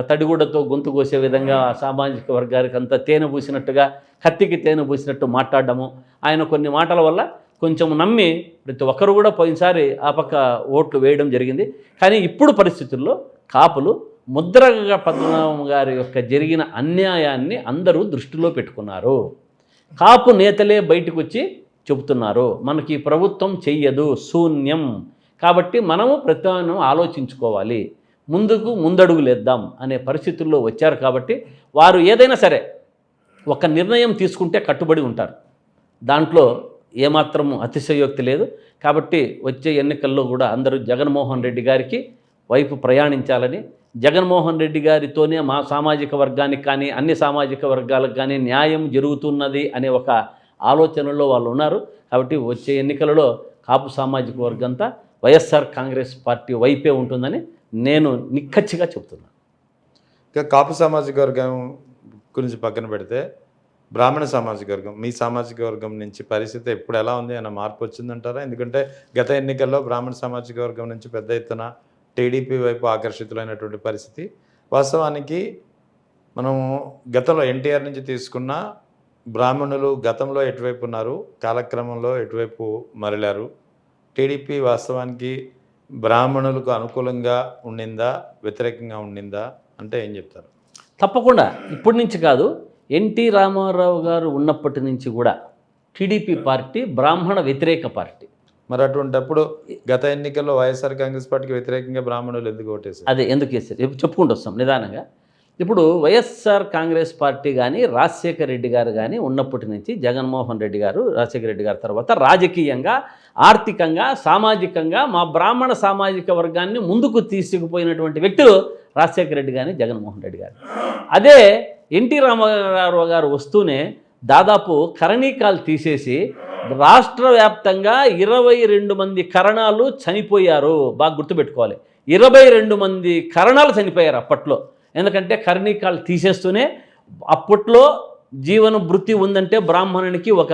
తడిగుడ్డతో గొంతు కోసే విధంగా సామాజిక వర్గానికి అంతా తేనె పూసినట్టుగా కత్తికి తేనె పూసినట్టు మాట్లాడడము, ఆయన కొన్ని మాటల వల్ల కొంచెం నమ్మి ప్రతి ఒక్కరు కూడా పోయినసారి ఆ పక్క ఓట్లు వేయడం జరిగింది. కానీ ఇప్పుడు పరిస్థితుల్లో కాపులు ముద్రగడ పద్మనాభం గారి యొక్క జరిగిన అన్యాయాన్ని అందరూ దృష్టిలో పెట్టుకున్నారు. కాపు నేతలే బయటకు వచ్చి చెబుతున్నారు, మనకి ఈ ప్రభుత్వం చెయ్యదు, శూన్యం, కాబట్టి మనము ప్రత్యామ్నాయం ఆలోచించుకోవాలి, ముందడుగులేద్దాం అనే పరిస్థితుల్లో వచ్చారు. కాబట్టి వారు ఏదైనా సరే ఒక నిర్ణయం తీసుకుంటే కట్టుబడి ఉంటారు, దాంట్లో ఏమాత్రము అతిశయోక్తి లేదు. కాబట్టి వచ్చే ఎన్నికల్లో కూడా అందరూ జగన్మోహన్ రెడ్డి గారికి వైపు ప్రయాణించాలని, జగన్మోహన్ రెడ్డి గారితోనే మా సామాజిక వర్గానికి కానీ అన్ని సామాజిక వర్గాలకు కానీ న్యాయం జరుగుతున్నది అనే ఒక ఆలోచనలో వాళ్ళు ఉన్నారు. కాబట్టి వచ్చే ఎన్నికలలో కాపు సామాజిక వర్గంతా వైఎస్ఆర్ కాంగ్రెస్ పార్టీ వైపే ఉంటుందని నేను నిక్కచ్చిగా చెప్తున్నాను. ఇక కాపు సామాజిక వర్గం గురించి పక్కన పెడితే బ్రాహ్మణ సామాజిక వర్గం, మీ సామాజిక వర్గం నుంచి పరిస్థితి ఇప్పుడు ఎలా ఉంది అన్న మార్పు వచ్చిందంటారా? ఎందుకంటే గత ఎన్నికల్లో బ్రాహ్మణ సామాజిక వర్గం నుంచి పెద్ద ఎత్తున టీడీపీ వైపు ఆకర్షితులైనటువంటి పరిస్థితి. వాస్తవానికి మనము గతంలో ఎన్టీఆర్ నుంచి తీసుకున్న బ్రాహ్మణులు గతంలో ఎటువైపు ఉన్నారు, కాలక్రమంలో ఎటువైపు మరలారు. టీడీపీ వాస్తవానికి బ్రాహ్మణులకు అనుకూలంగా ఉండిందా, వ్యతిరేకంగా ఉండిందా అంటే ఏం చెప్తారు? తప్పకుండా ఇప్పటి నుంచి కాదు, ఎన్టీ రామారావు గారు ఉన్నప్పటి నుంచి కూడా టీడీపీ పార్టీ బ్రాహ్మణ వ్యతిరేక పార్టీ. మరి అటువంటిప్పుడు గత ఎన్నికల్లో వైఎస్ఆర్ కాంగ్రెస్ పార్టీకి వ్యతిరేకంగా బ్రాహ్మణులు ఎందుకు ఓటేశారు? అదే ఎందుకు వేసారు చెప్పుకుంటూ వస్తాం నిదానంగా. ఇప్పుడు వైఎస్ఆర్ కాంగ్రెస్ పార్టీ కానీ రాజశేఖర రెడ్డి గారు కానీ ఉన్నప్పటి నుంచి జగన్మోహన్ రెడ్డి గారు, రాజశేఖర రెడ్డి గారి తర్వాత రాజకీయంగా, ఆర్థికంగా, సామాజికంగా మా బ్రాహ్మణ సామాజిక వర్గాన్ని ముందుకు తీసుకుపోయినటువంటి వ్యక్తులు రాజశేఖర రెడ్డి కానీ జగన్మోహన్ రెడ్డి గారు. అదే ఎన్టీ రామారావు గారు వస్తూనే దాదాపు కరణీకాలు తీసేసి రాష్ట్ర వ్యాప్తంగా 22 మంది కరణాలు చనిపోయారు. బాగా గుర్తుపెట్టుకోవాలి, 22 మంది కరణాలు చనిపోయారు అప్పట్లో. ఎందుకంటే కరణీకాలు తీసేస్తూనే అప్పట్లో జీవన వృత్తి ఉందంటే బ్రాహ్మణునికి ఒక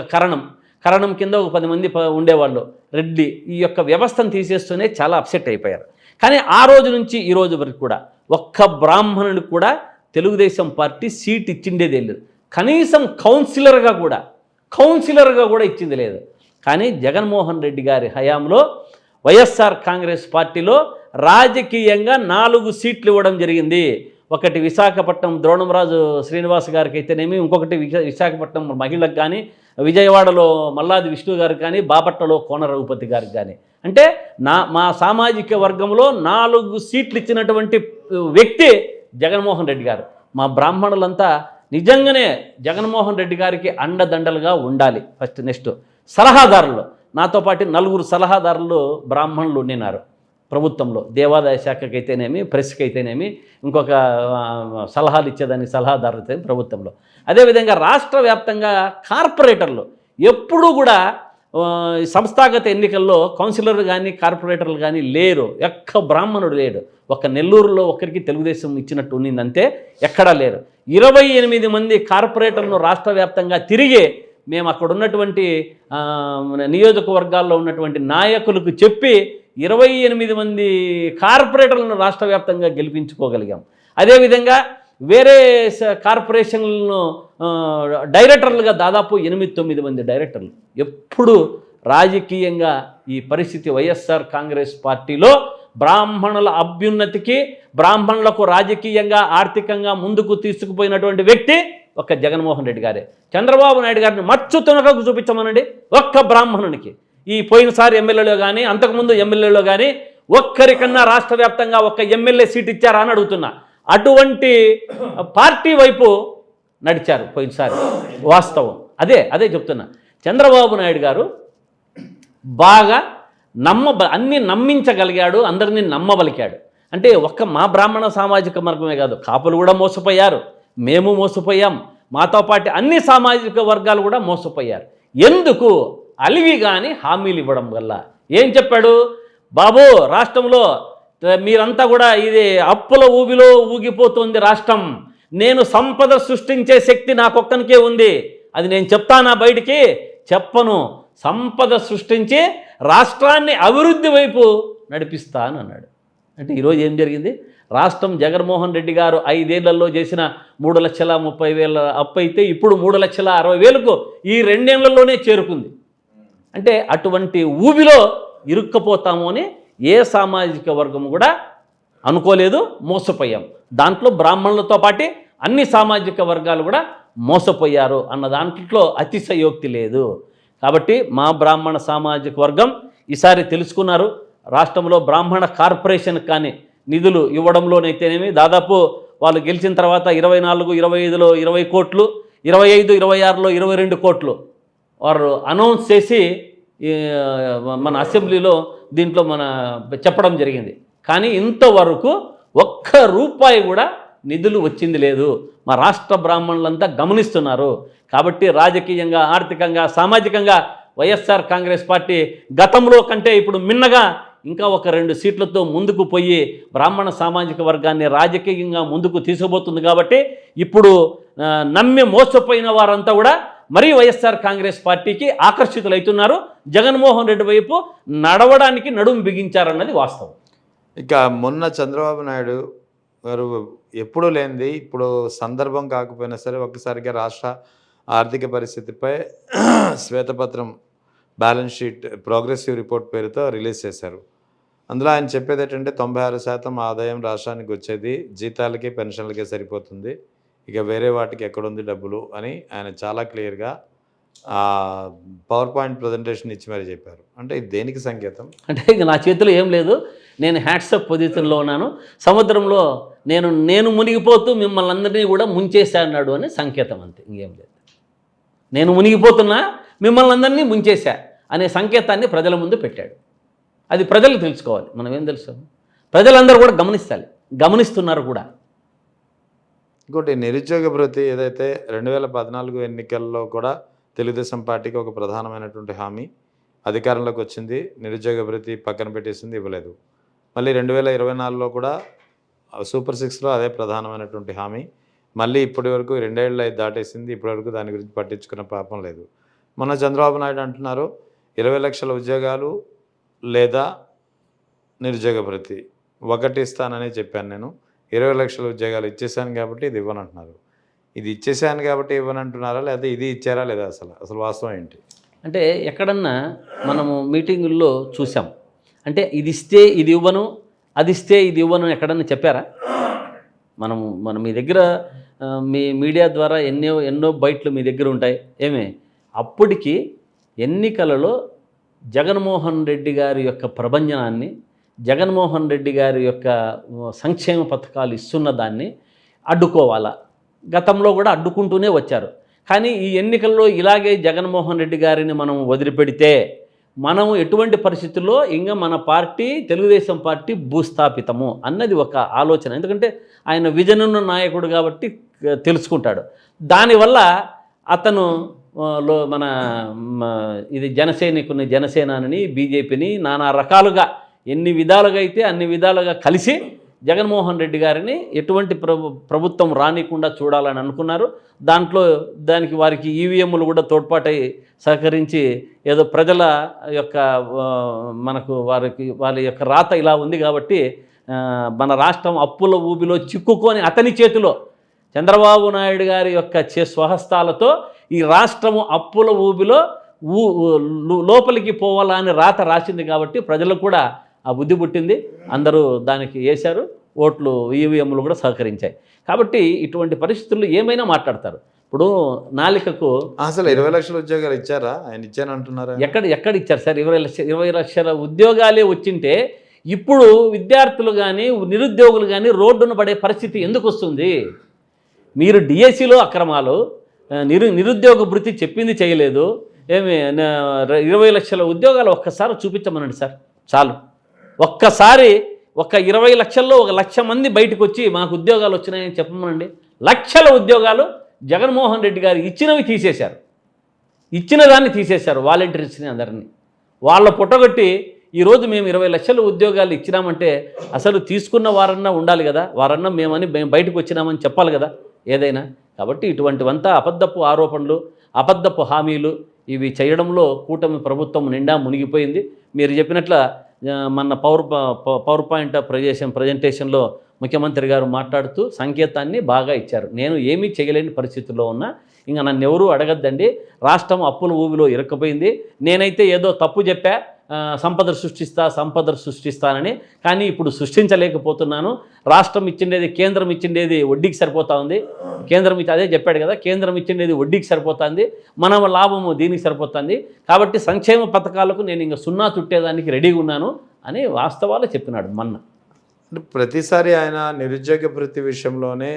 కరణం కింద ఒక 10 మంది ఉండేవాళ్ళు రెడ్డి. ఈ యొక్క వ్యవస్థను తీసేస్తూనే చాలా అప్సెట్ అయిపోయారు. కానీ ఆ రోజు నుంచి ఈ రోజు వరకు కూడా ఒక్క బ్రాహ్మణునికి కూడా తెలుగుదేశం పార్టీ సీట్ ఇచ్చిండేదే లేదు. కనీసం కౌన్సిలర్గా కూడా ఇచ్చింది లేదు. కానీ జగన్మోహన్ రెడ్డి గారి హయాంలో వైఎస్ఆర్ కాంగ్రెస్ పార్టీలో రాజకీయంగా 4 సీట్లు ఇవ్వడం జరిగింది. ఒకటి విశాఖపట్నం ద్రోణంరాజు శ్రీనివాస్ గారికి అయితేనేమి, ఇంకొకటి విశాఖపట్నం మహిళలకు కానీ, విజయవాడలో మల్లాది విష్ణు గారికి కానీ, బాపట్లలో కోన రఘుపతి గారికి కానీ. అంటే మా సామాజిక వర్గంలో 4 సీట్లు ఇచ్చినటువంటి వ్యక్తి జగన్మోహన్ రెడ్డి గారు. మా బ్రాహ్మణులంతా నిజంగానే జగన్మోహన్ రెడ్డి గారికి అండదండలుగా ఉండాలి. నెక్స్ట్ సలహాదారులు, నాతో పాటు 4 సలహాదారులు బ్రాహ్మణులు ఉండినారు ప్రభుత్వంలో. దేవాదాయ శాఖకి అయితేనేమి, ప్రెస్కి అయితేనేమి, ఇంకొక సలహాలు ఇచ్చేదానికి సలహాదారులు అయితే ప్రభుత్వంలో. అదేవిధంగా రాష్ట్ర వ్యాప్తంగా కార్పొరేటర్లు ఎప్పుడూ కూడా సంస్థాగత ఎన్నికల్లో కౌన్సిలర్లు కానీ కార్పొరేటర్లు కానీ లేరు. ఒక్క బ్రాహ్మణుడు లేడు. ఒక నెల్లూరులో ఒకరికి తెలుగుదేశం ఇచ్చినట్టు ఉన్నిందంతే, ఎక్కడా లేరు. 28 మంది కార్పొరేటర్లను రాష్ట్ర వ్యాప్తంగా తిరిగి మేము అక్కడ ఉన్నటువంటి నియోజకవర్గాల్లో ఉన్నటువంటి నాయకులకు చెప్పి 28 మంది కార్పొరేటర్లను రాష్ట్ర వ్యాప్తంగా గెలిపించుకోగలిగాం. అదేవిధంగా వేరే కార్పొరేషన్లను డైరెక్టర్లుగా దాదాపు 8-9 మంది డైరెక్టర్లు. ఎప్పుడు రాజకీయంగా ఈ పరిస్థితి వైఎస్ఆర్ కాంగ్రెస్ పార్టీలో బ్రాహ్మణుల అభ్యున్నతికి, బ్రాహ్మణులకు రాజకీయంగా ఆర్థికంగా ముందుకు తీసుకుపోయినటువంటి వ్యక్తి ఒక్క జగన్మోహన్ రెడ్డి గారే. చంద్రబాబు నాయుడు గారిని మచ్చుతునకు చూపించమనండి ఒక్క బ్రాహ్మణునికి. ఈ పోయినసారి ఎమ్మెల్యేలో కానీ అంతకుముందు ఎమ్మెల్యేలో కానీ ఒక్కరికన్నా రాష్ట్ర వ్యాప్తంగా ఒక్క ఎమ్మెల్యే సీట్ ఇచ్చారా అని అడుగుతున్నా. అటువంటి పార్టీ వైపు నడిచారు పోయినసారి. వాస్తవం అదే చెప్తున్నా. చంద్రబాబు నాయుడు గారు బాగా అన్నీ నమ్మించగలిగాడు, అందరినీ నమ్మబలికాడు. అంటే ఒక్క మా బ్రాహ్మణ సామాజిక వర్గమే కాదు, కాపులు కూడా మోసపోయారు, మేము మోసపోయాం, మాతో పాటు అన్ని సామాజిక వర్గాలు కూడా మోసపోయారు. ఎందుకు? అలివి కానీ హామీలు ఇవ్వడం వల్ల. ఏం చెప్పాడు? బాబు రాష్ట్రంలో మీరంతా కూడా ఇది అప్పుల ఊబిలో ఊగిపోతుంది రాష్ట్రం, నేను సంపద సృష్టించే శక్తి నాకొక్కనికే ఉంది, అది నేను చెప్తానా బయటికి? చెప్పను. సంపద సృష్టించి రాష్ట్రాన్ని అభివృద్ధి వైపు నడిపిస్తాను అన్నాడు. అంటే ఈరోజు ఏం జరిగింది? రాష్ట్రం జగన్మోహన్ రెడ్డి గారు 5 ఏళ్లలో చేసిన 3,30,000 అప్పు అయితే ఇప్పుడు 3,60,000కు ఈ 2 ఏళ్లలోనే చేరుకుంది. అంటే అటువంటి ఊబిలో ఇరుక్కపోతాము అని ఏ సామాజిక వర్గం కూడా అనుకోలేదు, మోసపోయాం. దాంట్లో బ్రాహ్మణులతో పాటు అన్ని సామాజిక వర్గాలు కూడా మోసపోయారు అన్న దాంట్లో అతిశయోక్తి లేదు. కాబట్టి మా బ్రాహ్మణ సామాజిక వర్గం ఈసారి తెలుసుకున్నారు. రాష్ట్రంలో బ్రాహ్మణ కార్పొరేషన్ కానీ నిధులు ఇవ్వడంలోనైతేనేమి దాదాపు వాళ్ళు గెలిచిన తర్వాత 24, 25లో 20 కోట్లు, 25, 26లో 22 కోట్లు వారు అనౌన్స్ చేసి మన అసెంబ్లీలో దీంట్లో చెప్పడం జరిగింది. కానీ ఇంతవరకు ఒక్క రూపాయి కూడా నిధులు వచ్చింది లేదు. మా రాష్ట్ర బ్రాహ్మణులంతా గమనిస్తున్నారు. కాబట్టి రాజకీయంగా, ఆర్థికంగా, సామాజికంగా వైఎస్ఆర్ కాంగ్రెస్ పార్టీ గతంలో కంటే ఇప్పుడు మిన్నగా ఇంకా ఒక 2 సీట్లతో ముందుకు పోయి బ్రాహ్మణ సామాజిక వర్గాన్ని రాజకీయంగా ముందుకు తీసుకుపోతుంది. కాబట్టి ఇప్పుడు నమ్మి మోసపోయిన వారంతా కూడా మరీ వైఎస్ఆర్ కాంగ్రెస్ పార్టీకి ఆకర్షితులవుతున్నారు. జగన్మోహన్ రెడ్డి వైపు నడవడానికి నడుము బిగించారన్నది వాస్తవం. ఇక మొన్న చంద్రబాబు నాయుడు గారు ఎప్పుడూ లేనిది, ఇప్పుడు సందర్భం కాకపోయినా సరే ఒక్కసారిగా రాష్ట్ర ఆర్థిక పరిస్థితిపై శ్వేతపత్రం, బ్యాలెన్స్ షీట్, ప్రోగ్రెసివ్ రిపోర్ట్ పేరుతో రిలీజ్ చేశారు. అందులో ఆయన చెప్పేది ఏంటంటే 96% ఆదాయం రాష్ట్రానికి వచ్చేది జీతాలకి, పెన్షన్లకే సరిపోతుంది, ఇక వేరే వాటికి ఎక్కడుంది డబ్బులు అని ఆయన చాలా క్లియర్గా పవర్ పాయింట్ ప్రజెంటేషన్ ఇచ్చి మరీ చెప్పారు. అంటే ఇది దేనికి సంకేతం? అంటే ఇక నా చేతిలో ఏం లేదు, నేను హ్యాట్సప్ పొజిషన్లో ఉన్నాను, సముద్రంలో నేను మునిగిపోతూ మిమ్మల్ని అందరినీ కూడా ముంచేసా అన్నాడు అని సంకేతం, అంతే, ఇంకేం లేదు. నేను మునిగిపోతున్నా, మిమ్మల్ని అందరినీ ముంచేశా అనే సంకేతాన్ని ప్రజల ముందు పెట్టాడు. అది ప్రజలు తెలుసుకోవాలి, మనం ఏం తెలుసు, ప్రజలందరూ కూడా గమనించాలి, గమనిస్తున్నారు కూడా. ఇంకోటి నిరుద్యోగ భృతి ఏదైతే 2014 ఎన్నికల్లో కూడా తెలుగుదేశం పార్టీకి ఒక ప్రధానమైనటువంటి హామీ, అధికారంలోకి వచ్చింది, నిరుద్యోగ భృతి పక్కన పెట్టేసింది, ఇవ్వలేదు. మళ్ళీ 2024లో కూడా సూపర్ 6లో అదే ప్రధానమైనటువంటి హామీ, మళ్ళీ ఇప్పటి వరకు 2 ఏళ్ళు దాటేసింది, ఇప్పటివరకు దాని గురించి పట్టించుకున్న పాపం లేదు. మొన్న చంద్రబాబు నాయుడు అంటున్నారు 20 లక్షల ఉద్యోగాలు లేదా నిరుద్యోగ భృతి ఒకటి ఇస్తానని చెప్పాను, నేను 20 లక్షల ఉద్యోగాలు ఇచ్చేసాను కాబట్టి ఇది ఇవ్వనంటున్నారు. ఇది ఇచ్చేసాను కాబట్టి ఇవ్వనంటున్నారా, లేదా ఇది ఇచ్చారా లేదా, అసలు వాస్తవం ఏంటి? అంటే ఎక్కడన్నా మనము మీటింగుల్లో చూసాం, అంటే ఇది ఇస్తే ఇది ఇవ్వను, అది ఇస్తే ఇది ఇవ్వను ఎక్కడన్నా చెప్పారా? మనం మీ దగ్గర మీ మీడియా ద్వారా ఎన్నో బయట్లు మీ దగ్గర ఉంటాయి. అప్పటికి ఎన్నికలలో జగన్మోహన్ రెడ్డి గారి యొక్క ప్రభంజనాన్ని, జగన్మోహన్ రెడ్డి గారి యొక్క సంక్షేమ పథకాలు ఇస్తున్న దాన్ని అడ్డుకోవాలా, గతంలో కూడా అడ్డుకుంటూనే వచ్చారు. కానీ ఈ ఎన్నికల్లో ఇలాగే జగన్మోహన్ రెడ్డి గారిని మనం వదిలిపెడితే మనం ఎటువంటి పరిస్థితుల్లో ఇంకా మన పార్టీ, తెలుగుదేశం పార్టీ భూస్థాపితము అన్నది ఒక ఆలోచన. ఎందుకంటే ఆయన విజనున్న నాయకుడు కాబట్టి తెలుసుకుంటాడు. దానివల్ల అతను ఇది జనసేనని, బీజేపీని నానా రకాలుగా ఎన్ని విధాలుగా అయితే అన్ని విధాలుగా కలిసి జగన్మోహన్ రెడ్డి గారిని ఎటువంటి ప్రభుత్వం రానికుండా చూడాలని అనుకున్నారు. దానికి వారికి ఈవీఎంలు కూడా తోడ్పాటై సహకరించి ఏదో ప్రజల యొక్క వాళ్ళ యొక్క రాత ఇలా ఉంది కాబట్టి మన రాష్ట్రం అప్పుల ఊబిలో చిక్కుకొని అతని చేతిలో చంద్రబాబు నాయుడు గారి యొక్క స్వహస్తాలతో ఈ రాష్ట్రము అప్పుల ఊబిలో లోపలికి పోవాలని రాత రాసింది కాబట్టి ప్రజలకు కూడా ఆ బుద్ధి పుట్టింది, అందరూ దానికి వేశారు, ఓట్లు ఈవీఎంలు కూడా సహకరించాయి. కాబట్టి ఇటువంటి పరిస్థితుల్లో ఏమైనా మాట్లాడతారు. ఇప్పుడు నాలికకు అసలు 20 లక్షల ఉద్యోగాలు ఇచ్చారా? ఆయన ఇచ్చాను అంటున్నారా? ఎక్కడ ఇచ్చారు సార్? 20 లక్షల ఉద్యోగాలే వచ్చింటే ఇప్పుడు విద్యార్థులు కానీ నిరుద్యోగులు కానీ రోడ్డున పడే పరిస్థితి ఎందుకు వస్తుంది? మీరు డిఎస్సిలో అక్రమాలు, నిరుద్యోగ భృతి చెప్పింది చేయలేదు, 20 లక్షల ఉద్యోగాలు ఒక్కసారి చూపించమనండి సార్, చాలు. ఒక్కసారి 20 లక్షల్లో 1 లక్ష మంది బయటకు వచ్చి మాకు ఉద్యోగాలు వచ్చినాయని చెప్పమనండి. లక్షల ఉద్యోగాలు జగన్మోహన్ రెడ్డి గారు ఇచ్చినవి తీసేశారు, ఇచ్చిన దాన్ని తీసేశారు, వాలంటీర్స్ని అందరినీ. వాళ్ళ పుట్టగొట్టి ఈరోజు మేము 20 లక్షల ఉద్యోగాలు ఇచ్చినామంటే అసలు తీసుకున్న వారన్నా ఉండాలి కదా, వారన్నా మేము బయటకు వచ్చినామని చెప్పాలి కదా ఏదైనా. కాబట్టి ఇటువంటివంతా అబద్ధపు ఆరోపణలు, అబద్ధపు హామీలు ఇవి చేయడంలో కూటమి ప్రభుత్వం నిండా మునిగిపోయింది. మీరు చెప్పినట్ల మన పవర్ పాయింట్ ప్రజెంటేషన్లో ముఖ్యమంత్రి గారు మాట్లాడుతూ సంకేతాన్ని బాగా ఇచ్చారు. నేను ఏమీ చేయలేని పరిస్థితుల్లో ఉన్నా, ఇంకా నన్ను ఎవరూ అడగద్దండి. రాష్ట్రం అప్పుల ఊబిలో ఇరుక్కుపోయింది. నేనైతే ఏదో తప్పు చెప్పా, సంపద సృష్టిస్తానని. కానీ ఇప్పుడు సృష్టించలేకపోతున్నాను. రాష్ట్రం ఇచ్చిండేది, కేంద్రం ఇచ్చిండేది వడ్డీకి సరిపోతా ఉంది. అదే చెప్పాడు కదా, కేంద్రం ఇచ్చిండేది వడ్డీకి సరిపోతుంది, మన లాభము దీనికి సరిపోతుంది. కాబట్టి సంక్షేమ పథకాలకు నేను ఇంకా సున్నా చుట్టేదానికి రెడీగా ఉన్నాను అని వాస్తవాలు చెప్పినాడు మొన్న. అంటే ప్రతిసారి ఆయన నిరుద్యోగ భృతి విషయంలోనే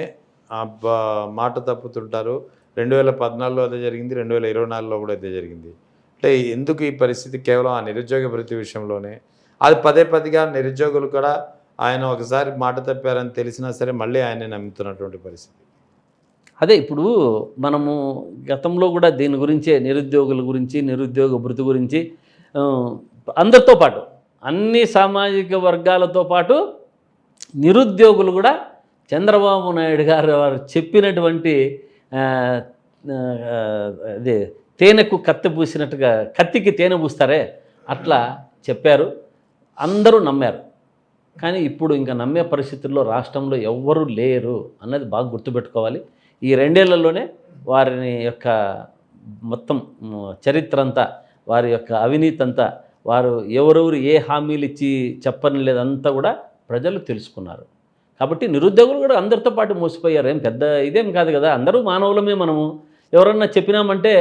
మాట తప్పుతుంటారు. 2014లో అదే జరిగింది, 2024లో కూడా అదే జరిగింది. అంటే ఎందుకు ఈ పరిస్థితి కేవలం ఆ నిరుద్యోగ భృతి విషయంలోనే? అది పదేగా నిరుద్యోగులు కూడా ఆయన ఒకసారి మాట తప్పారని తెలిసినా సరే మళ్ళీ ఆయనే నమ్ముతున్నటువంటి పరిస్థితి. అదే ఇప్పుడు మనము గతంలో కూడా దీని గురించే, నిరుద్యోగుల గురించి, నిరుద్యోగ భృతి గురించి అందరితో పాటు అన్ని సామాజిక వర్గాలతో పాటు నిరుద్యోగులు కూడా చంద్రబాబు నాయుడు గారు వారు చెప్పినటువంటి అదే తేనెకు కత్తి పూసినట్టుగా, కత్తికి తేనె పూస్తారే అట్లా చెప్పారు, అందరూ నమ్మారు. కానీ ఇప్పుడు ఇంకా నమ్మే పరిస్థితుల్లో రాష్ట్రంలో ఎవ్వరూ లేరు అన్నది బాగా గుర్తుపెట్టుకోవాలి. ఈ 2 ఏళ్లలోనే వారిని యొక్క మొత్తం చరిత్ర అంతా, వారి యొక్క అవినీతి అంతా, వారు ఎవరెవరు ఏ హామీలు ఇచ్చి చెప్పని లేదంతా కూడా ప్రజలు తెలుసుకున్నారు. కాబట్టి నిరుద్యోగులు కూడా అందరితో పాటు మోసిపోయారు. ఏం పెద్ద ఇదేం కాదు కదా, అందరూ మానవులమే. మనము ఎవరన్నా చెప్పినామంటే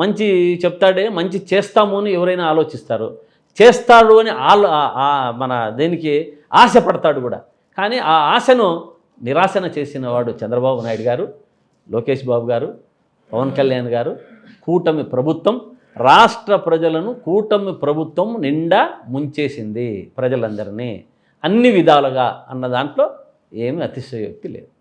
మంచి చెప్తాడే, మంచి చేస్తాము అని ఎవరైనా ఆలోచిస్తారు. చేస్తాడు అని మన దేనికి ఆశపడతాడు కూడా. కానీ ఆ ఆశను నిరాశన చేసిన వాడు చంద్రబాబు నాయుడు గారు, లోకేష్ బాబు గారు, పవన్ కళ్యాణ్ గారు, కూటమి ప్రభుత్వం. రాష్ట్ర ప్రజలను కూటమి ప్రభుత్వం నిండా ముంచేసింది, ప్రజలందరినీ అన్ని విధాలుగా అన్న దాంట్లో ఏమీ అతిశయోక్తి లేదు.